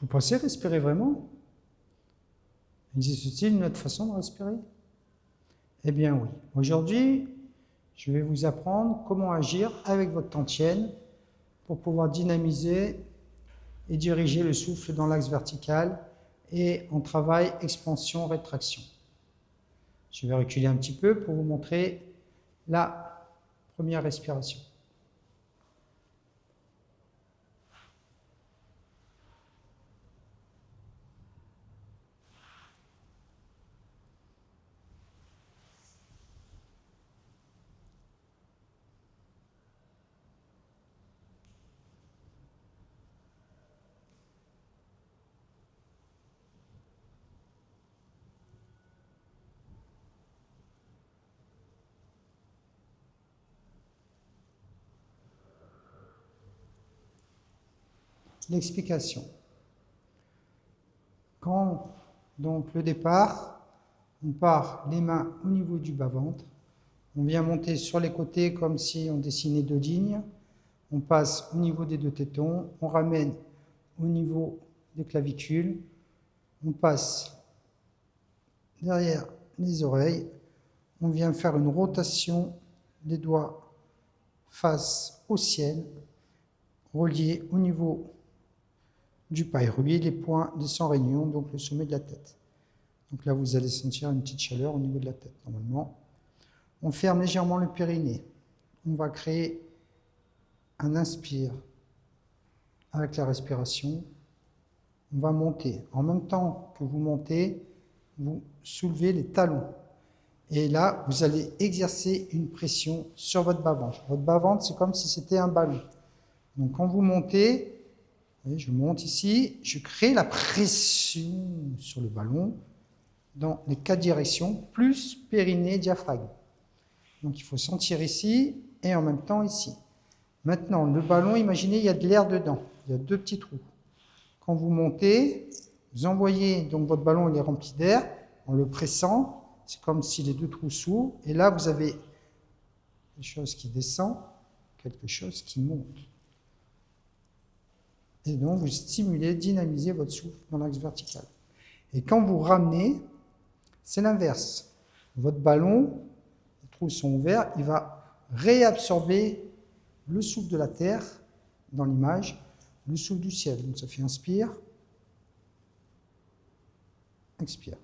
Vous pensez respirer vraiment? Existe-t-il une autre façon de respirer? Eh bien oui. Aujourd'hui, je vais vous apprendre comment agir avec votre tantienne pour pouvoir dynamiser et diriger le souffle dans l'axe vertical et en travail expansion-rétraction. Je vais reculer un petit peu pour vous montrer la première respiration. L'explication. Quand donc le départ, on part les mains au niveau du bas-ventre, on vient monter sur les côtés comme si on dessinait deux lignes, on passe au niveau des deux tétons, on ramène au niveau des clavicules, on passe derrière les oreilles, on vient faire une rotation des doigts face au ciel, reliés au niveau du pylori, les points descendent en réunion, donc le sommet de la tête. Donc là, vous allez sentir une petite chaleur au niveau de la tête, normalement. On ferme légèrement le périnée. On va créer un inspire avec la respiration. On va monter. En même temps que vous montez, vous soulevez les talons. Et là, vous allez exercer une pression sur votre bas-ventre. Votre bas-ventre, c'est comme si c'était un ballon. Donc quand vous montez, je monte ici, je crée la pression sur le ballon dans les 4 directions, plus périnée, diaphragme. Donc il faut sentir ici et en même temps ici. Maintenant, le ballon, imaginez, il y a de l'air dedans. Il y a 2 petits trous. Quand vous montez, vous envoyez, donc votre ballon il est rempli d'air, en le pressant, c'est comme si les 2 trous s'ouvrent, et là vous avez quelque chose qui descend, quelque chose qui monte. Et donc, vous stimulez, dynamisez votre souffle dans l'axe vertical. Et quand vous ramenez, c'est l'inverse. Votre ballon, les trous sont ouverts, il va réabsorber le souffle de la terre dans l'image, le souffle du ciel. Donc, ça fait inspire, expire.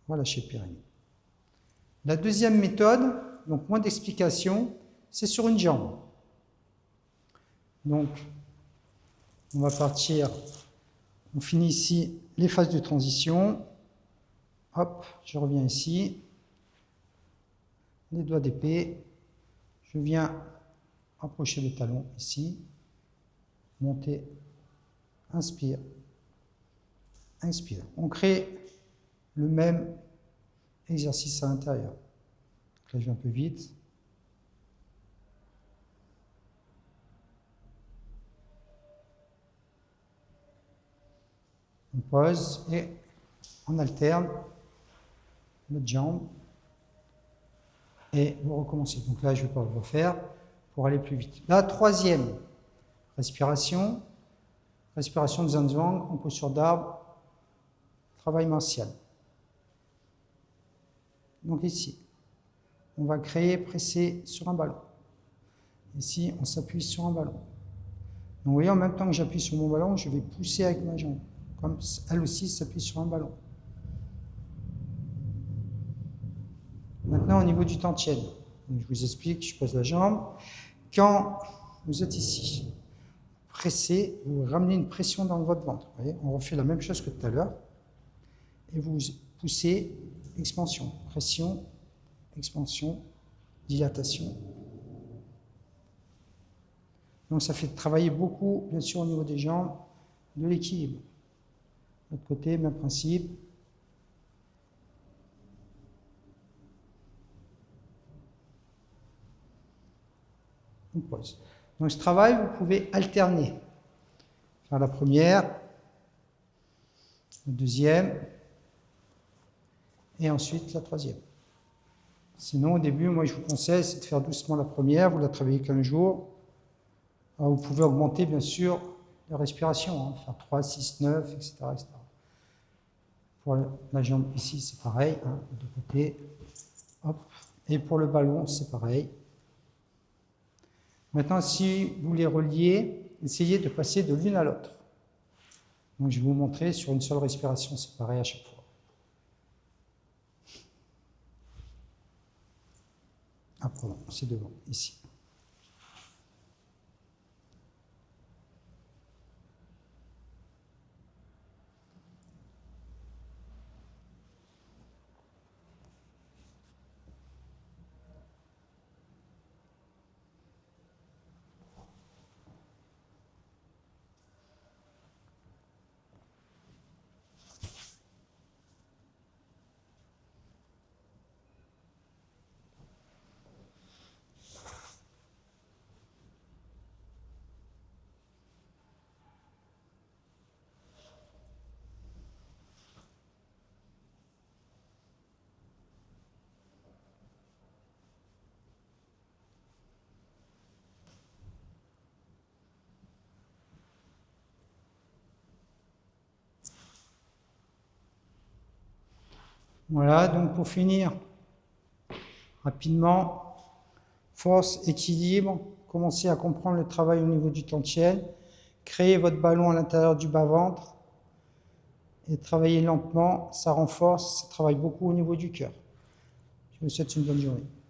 Voilà chez Périnée. La deuxième méthode, donc moins d'explication, c'est sur une jambe. Donc, on va partir, on finit ici les phases de transition. Hop, je reviens ici, les doigts d'épée, je viens approcher le talon ici, monter, inspire, inspire. On crée le même exercice à l'intérieur. Là, je vais un peu vite. On pose et on alterne notre jambe et vous recommencez. Donc là, je ne vais pas le refaire pour aller plus vite. La troisième respiration, respiration de Zhanzhuang en posture d'arbre, travail martial. Donc ici, on va créer, presser sur un ballon. Ici, on s'appuie sur un ballon. Donc vous voyez, en même temps que j'appuie sur mon ballon, je vais pousser avec ma jambe, comme elle aussi s'appuie sur un ballon. Maintenant, au niveau du tantien, je vous explique, je pose la jambe. Quand vous êtes ici, pressez, vous ramenez une pression dans votre ventre. Vous voyez, on refait la même chose que tout à l'heure. Et vous poussez, expansion, pression, expansion, dilatation. Donc ça fait travailler beaucoup, bien sûr, au niveau des jambes, de l'équilibre. De l'autre côté, même principe. On pose. Donc ce travail, vous pouvez alterner. Faire la première, la deuxième, et ensuite la troisième. Sinon, au début, moi je vous conseille, c'est de faire doucement la première, vous la travaillez qu'un jour. Alors, vous pouvez augmenter, bien sûr, de respiration, hein, faire 3, 6, 9, etc. etc. Pour la jambe ici, c'est pareil, hein, de côté. Hop. Et pour le ballon, c'est pareil. Maintenant, si vous les reliez, essayez de passer de l'une à l'autre. Donc, je vais vous montrer sur une seule respiration, c'est pareil à chaque fois. Ah, pardon, c'est devant, ici. Voilà, donc pour finir, rapidement, force, équilibre, commencez à comprendre le travail au niveau du tantiel, créez votre ballon à l'intérieur du bas-ventre et travaillez lentement, ça renforce, ça travaille beaucoup au niveau du cœur. Je vous souhaite une bonne journée.